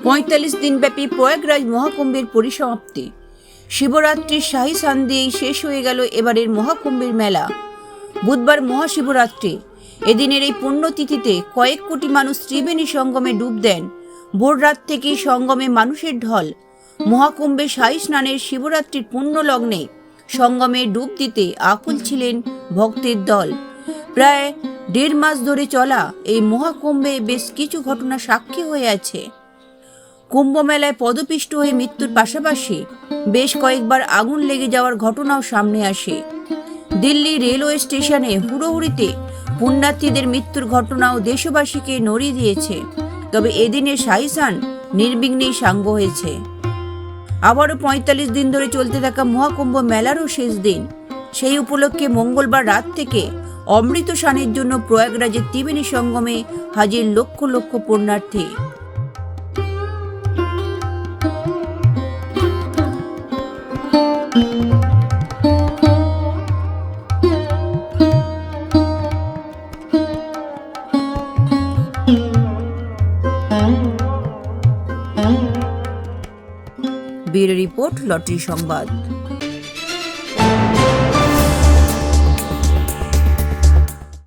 ৪৫ দিনব্যাপী প্রয়াগরাজ মহাকুম্ভের পরিসমাপ্তি। শিবরাত্রির শাহী স্নান দিয়েই শেষ হয়ে গেল এবারের মহাকুম্ভের মেলা। বুধবার মহাশিবরাত্রি। এদিনের এই পুণ্যতিথিতে কয়েক কোটি মানুষ ত্রিবেণী সঙ্গমে ডুব দেন। ভোর রাত থেকেই সঙ্গমে মানুষের ঢল। মহাকুম্ভে শাহী স্নানের শিবরাত্রির পুণ্য লগ্নে সঙ্গমে ডুব দিতে আকুল ছিলেন ভক্তের দল। প্রায় ১.৫ মাস ধরে চলা এই মহাকুম্ভে বেশ কিছু ঘটনা সাক্ষী হয়ে আছে। কুম্ভ মেলায় পদপিষ্ট হয়ে মৃত্যুর পাশাপাশি বেশ কয়েকবার আগুন লেগে যাওয়ার ঘটনাও সামনে আসে। দিল্লি রেলওয়ে স্টেশনে হুড়োহুড়িতে পুণ্যার্থীদের মৃত্যুর ঘটনাও দেশবাসীকে নড়িয়ে দিয়েছে। তবে এদিনের শাহী স্নান নির্বিঘ্নেই সাঙ্গ হয়েছে। আবারও ৪৫ দিন ধরে চলতে থাকা মহাকুম্ভ মেলারও শেষ দিন। সেই উপলক্ষে মঙ্গলবার রাত থেকে অমৃত স্নানের জন্য প্রয়াগরাজের ত্রিবেণী সঙ্গমে হাজির lakh lakh পুণ্যার্থী। Bureau report, lottery সংবাদ।